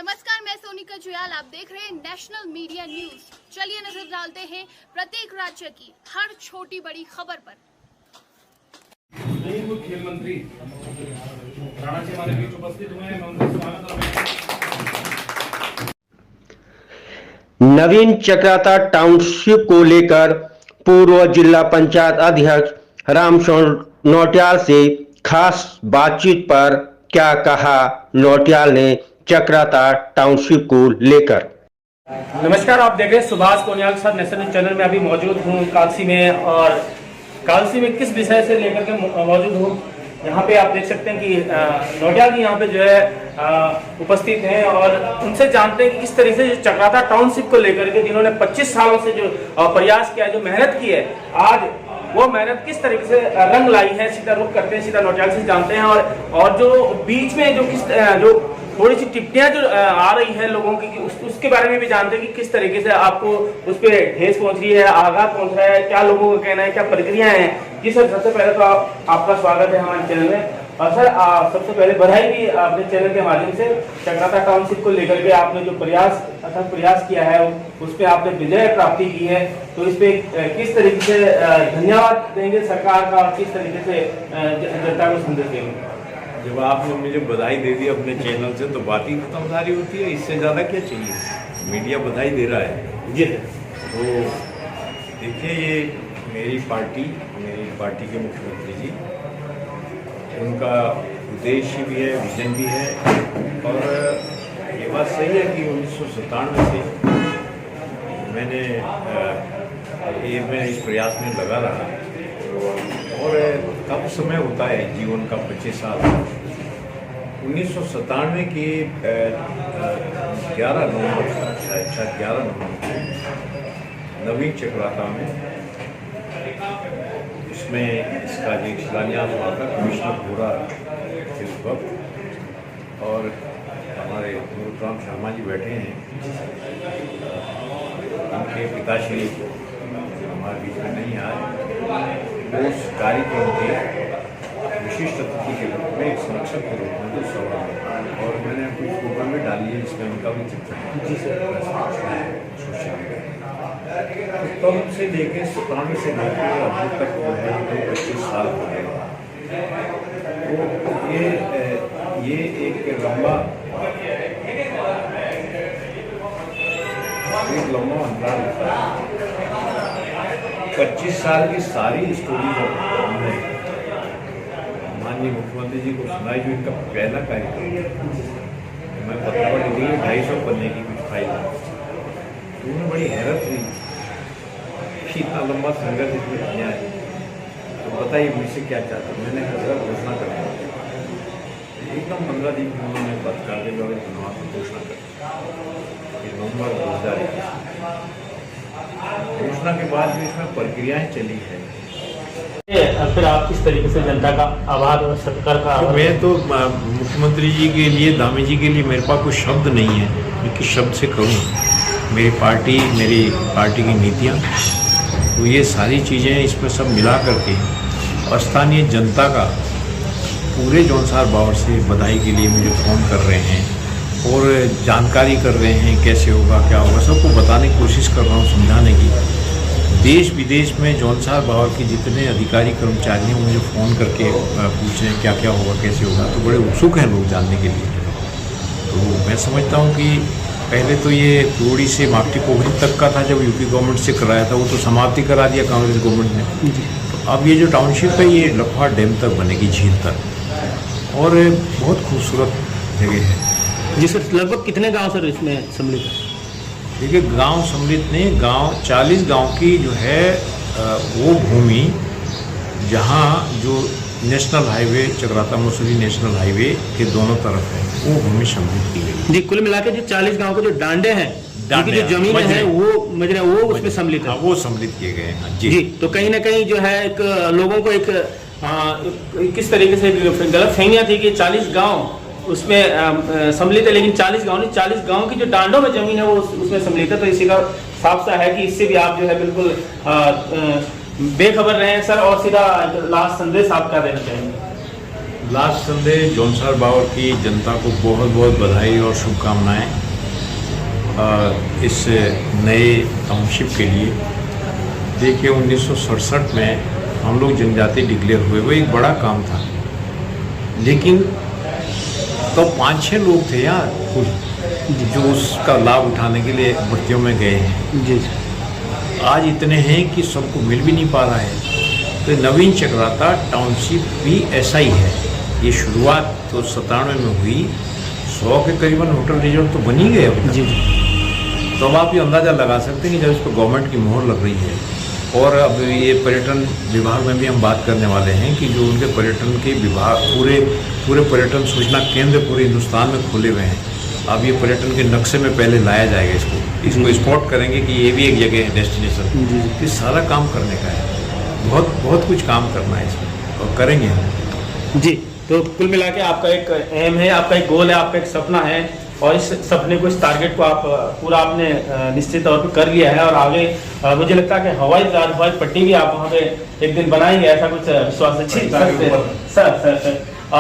नमस्कार, मैं सोनिका जुयाल। आप देख रहे हैं नेशनल मीडिया न्यूज। चलिए नजर डालते हैं प्रत्येक राज्य की हर छोटी बड़ी खबर पर। खेल मंत्री राणा जी हमारे बीच उपस्थित हुए हैं। मैं उनका स्वागत नवीन चक्राता टाउनशिप को लेकर पूर्व जिला पंचायत अध्यक्ष रामचंद्र नौटियाल से खास बातचीत पर क्या कहा नौटियाल ने चक्राता टाउनशिप को लेकर। नमस्कार, आप देख रहे हैं सुभाष कोनियाल के साथ नेशनल चैनल में अभी मौजूद हूँ कालसी में। और कालसी में किस विषय से लेकर के मौजूद हूँ, यहाँ पे आप देख सकते हैं कि नौटियाल जी यहाँ पे जो है उपस्थित हैं और उनसे जानते हैं कि किस तरीके से चक्राता टाउनशिप को लेकर के जिन्होंने 25 सालों से जो प्रयास किया है, जो मेहनत की है, आज वो मेहनत किस तरीके से रंग लाई है। सीधा रुख करते हैं, सीधा नौटियाल से जानते हैं। और जो बीच में जो थोड़ी सी टिप्पणियां जो आ रही है लोगों की, उसके बारे में भी जानते हैं कि किस तरीके से आपको उस पर ठेस पहुंच रही है, आघात पहुंच रहा है, क्या लोगों का कहना है, क्या प्रक्रियाएं हैं। जी सर, सबसे पहले तो आपका स्वागत है हमारे चैनल में। और सर सबसे पहले बधाई भी अपने चैनल के माध्यम से चक्राता टाउनशिप को लेकर के आपने जो प्रयास किया है उस पर आपने विजय प्राप्ति की है। तो इस पे किस तरीके से धन्यवाद देंगे सरकार का, और किस तरीके से जनता को संदेश देंगे। जब आपने मुझे बधाई दे दी अपने चैनल से तो बात ही खत्म सारी होती है। इससे ज़्यादा क्या चाहिए, मीडिया बधाई दे रहा है जी। तो देखिए, ये मेरी पार्टी के मुख्यमंत्री जी, उनका उद्देश्य भी है, विजन भी है। और ये बात सही है कि 1997 से मैं इस प्रयास में लगा रहा। और कब समय होता है जीवन का 25 साल। 1997 के 11 नवंबर को नवीन चक्राता में उसमें इसका जो शिलान्यास हुआ था, कमिश्नर पूरा इस वक्त, और हमारे गुरुग्राम शर्मा जी बैठे हैं, उनके पिताश्री हमारे बीच में नहीं आए। उस कार्यक्रम के विशिष्ट अतिथि के रूप में, एक संरक्षक के रूप में जो सवाल, और मैंने कुछ प्रोग्राम में डाली है जिसमें उनका भी चित्र जी सर सोशल मीडिया। तब से लेके 97 से लेकर अभी तक जो है 25 साल हो गए। तो ये एक लंबा अंतराल होता है। 25 साल की सारी स्टोरी हमने माननीय मुख्यमंत्री जी को सुनाई। जो इनका पहला कार्यक्रम मैं पत्रावली दी 250 पन्ने की कुछ फाइल, तो उन्हें बड़ी हैरत हुई कि इतना लंबा संघर्ष इसमें किया है। तो बताइए मुझसे क्या चाहते। मैंने घोषणा कर एकदम 15 दिन उन्होंने बात कर दी और चुनाव की घोषणा कर नवंबर 2021 घोषणा के बाद भी इसमें प्रक्रियाएं चली है। फिर आप किस तरीके से जनता का आभार और सरकार का आभार। मैं तो मुख्यमंत्री जी के लिए, दामी जी के लिए मेरे पास कोई शब्द नहीं है मैं किस शब्द से कहूँ। मेरी पार्टी की नीतियाँ, तो ये सारी चीज़ें इसमें सब मिला करके, और स्थानीय जनता का पूरे जौनसार बावर से बधाई के लिए मुझे फ़ोन कर रहे हैं और जानकारी कर रहे हैं कैसे होगा, क्या होगा, सबको बताने की कोशिश कर रहा हूँ, समझाने की। देश विदेश में जौनसार बावर के जितने अधिकारी कर्मचारी हैं मुझे फ़ोन करके पूछ रहे हैं क्या क्या होगा, कैसे होगा। तो बड़े उत्सुक हैं लोग जानने के लिए। तो मैं समझता हूँ कि पहले तो ये थोड़ी से मापटी पोखरी तक का था, जब यूपी गवर्नमेंट से कराया था, वो तो समाप्ति करा दिया कांग्रेस गवर्नमेंट ने। तो अब ये जो टाउनशिप है ये लखवा डैम तक बनेगी, झील तक, और बहुत खूबसूरत जगह है। जी सर, लगभग कितने गांव सर इसमें सम्मिलित है? देखिए, गांव सम्मिलित नहीं, गांव 40 गांव की जो है वो भूमि जहां जो national highway, Chakrata Mussoorie national highway के दोनों तरफ है, वो भूमि सम्मिलित की गई। जी, कुल मिला के जो 40 गांव के जो डांडे हैं, जो जमीन है वो उसमें सम्मिलित है। वो सम्मिलित किए गए हैं जी। तो कहीं ना कहीं जो है एक लोगों को एक किस तरीके से गलत फहमियाँ थी कि 40 गाँव उसमें सम्मिलित है, लेकिन 40 गांव की जो डांडों में जमीन है वो उसमें सम्मिलित है। तो इसी का साफ सा है कि इससे भी आप जो है बिल्कुल बेखबर रहे हैं सर। और सीधा लास्ट संदेश आप क्या देना चाहेंगे? लास्ट संडे जौनसार बावर की जनता को बहुत बहुत बधाई और शुभकामनाएं इस नए टाउनशिप के लिए। देखिए 1967 में हम लोग जनजाति डिक्लेयर हुए, वो एक बड़ा काम था, लेकिन तो 5-6 लोग थे यार कुल जो उसका लाभ उठाने के लिए भर्तियों में गए हैं। जी आज इतने हैं कि सबको मिल भी नहीं पा रहा है। तो नवीन चक्राता टाउनशिप भी ऐसा ही है। ये शुरुआत तो 97 में हुई, 100 के करीबन होटल रिजॉर्ट तो बन ही गए अब। जी तो अब आप ये अंदाज़ा लगा सकते हैं कि जब इस पर गवर्नमेंट की मोहर लग रही है, और अब ये पर्यटन विभाग में भी हम बात करने वाले हैं कि जो उनके पर्यटन के विभाग पूरे पर्यटन सूचना केंद्र पूरे हिंदुस्तान में खोले हुए हैं। अब ये पर्यटन के नक्शे में पहले लाया जाएगा, इसको स्पॉट करेंगे कि ये भी एक जगह है डेस्टिनेशन। ये सारा काम करने का है, बहुत कुछ काम करना है इसमें, और करेंगे हम। जी। तो कुल मिला के आपका एक एम है, आपका एक गोल है, आपका एक सपना है, और इस सपने को, इस टारगेट को आप पूरा आपने निश्चित तौर पर कर लिया है। और आगे मुझे लगता है कि हवाई पट्टी भी आप वहाँ पे एक दिन बनाएंगे, ऐसा कुछ विश्वास है।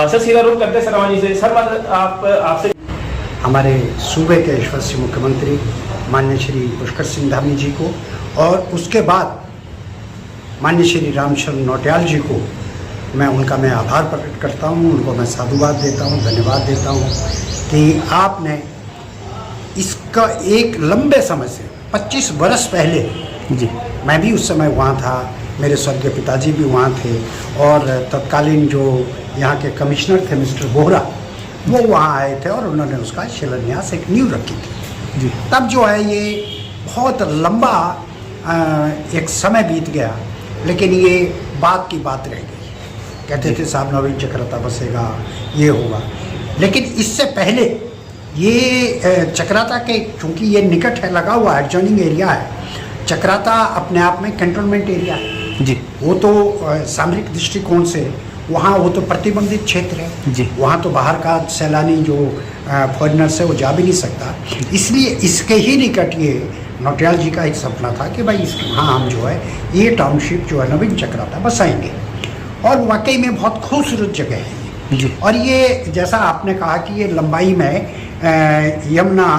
सर सीधा रुक करते सरवानी से। सर आपसे हमारे सूबे के यशस्वी मुख्यमंत्री माननीय श्री पुष्कर सिंह धामी जी को, और उसके बाद माननीय श्री रामचंद्र नौटियाल जी को मैं आभार प्रकट करता हूँ, उनको मैं साधुवाद देता हूँ, धन्यवाद देता हूँ कि आपने इसका एक लंबे समय से 25 वर्ष पहले, जी मैं भी उस समय वहाँ था, मेरे स्वर्गीय पिताजी भी वहाँ थे, और तत्कालीन जो यहाँ के कमिश्नर थे मिस्टर बोहरा, वो वहाँ आए थे और उन्होंने उसका शिलान्यास, एक नींव रखी थी। जी तब जो है ये बहुत लंबा एक समय बीत गया, लेकिन ये बात की बात रह गई। कहते थे साहब नवीन चक्राता बसेगा, ये होगा, लेकिन इससे पहले ये चक्राता के, चूँकि ये निकट है, लगा हुआ एडजॉइनिंग एरिया है, चक्राता अपने आप में कैंटोनमेंट एरिया है। जी वो तो सामरिक दृष्टिकोण से वहाँ वो तो प्रतिबंधित क्षेत्र है। जी वहाँ तो बाहर का सैलानी जो फॉरेनर्स है वो जा भी नहीं सकता। इसलिए इसके ही निकट ये नौटियाल जी का एक सपना था कि भाई इसके वहाँ हम जो है ये टाउनशिप जो है नवीन चक्राता बसाएंगे, और वाकई में बहुत खूबसूरत जगह है जी। और ये जैसा आपने कहा कि ये लंबाई में यमुना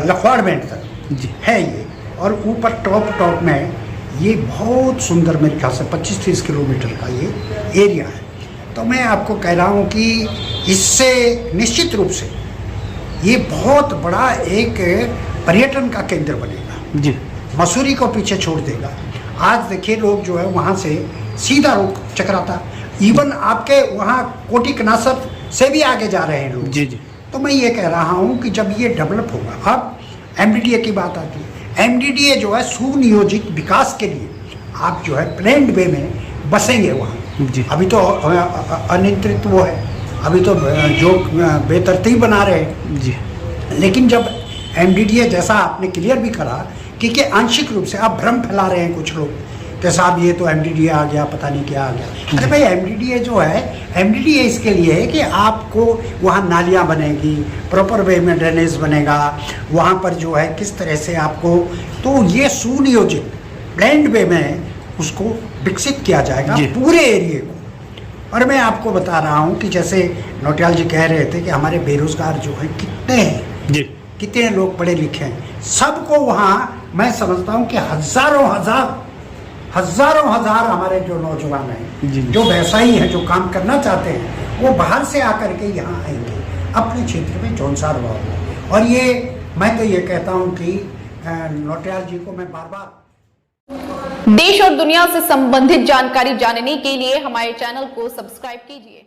लखवाड़ बैंड तक जी है ये, और ऊपर टॉप में ये बहुत सुंदर, मेरे ख्याल से 25-30 किलोमीटर का ये एरिया है। तो मैं आपको कह रहा हूँ कि इससे निश्चित रूप से ये बहुत बड़ा एक पर्यटन का केंद्र बनेगा जी। मसूरी को पीछे छोड़ देगा। आज देखिए लोग जो है वहाँ से सीधा रुख चक्राता, इवन आपके वहाँ कोटी कनासर से भी आगे जा रहे हैं लोग। जी जी। तो मैं ये कह रहा हूँ कि जब ये डेवलप होगा, अब एमडीडीए की बात आती है, एमडीडीए जो है सुनियोजित विकास के लिए आप जो है प्लेन्ड वे में बसेंगे वहाँ। जी। अभी तो अनियंत्रित वो है, अभी तो जो बेतरतीब बना रहे हैं। जी। लेकिन जब एमडीडीए, जैसा आपने क्लियर भी करा कि आंशिक रूप से आप भ्रम फैला रहे हैं कुछ लोग कि साहब ये तो एमडीडीए आ गया, पता नहीं क्या आ गया। अरे भाई एमडीडीए जो है, एमडीडीए इसके लिए है कि आपको वहाँ नालियाँ बनेगी, प्रॉपर वे में ड्रेनेज बनेगा, वहाँ पर जो है किस तरह से आपको, तो ये सुनियोजित प्लान्ड वे में उसको विकसित किया जाएगा पूरे एरिए को। और मैं आपको बता रहा हूँ कि जैसे नौटियाल जी कह रहे थे कि हमारे बेरोजगार जो हैं कितने हैं जी, कितने लोग पढ़े लिखे हैं, सबको वहाँ मैं समझता हूँ कि हजारों हजार हमारे जो नौजवान हैं, जो व्यवसायी हैं, जो काम करना चाहते हैं, वो बाहर से आकर के यहाँ आएंगे अपने क्षेत्र में जौनसार वाला। और ये मैं तो ये कहता हूँ कि नौटियाल जी को मैं बार बार, देश और दुनिया से संबंधित जानकारी जानने के लिए हमारे चैनल को सब्सक्राइब कीजिए।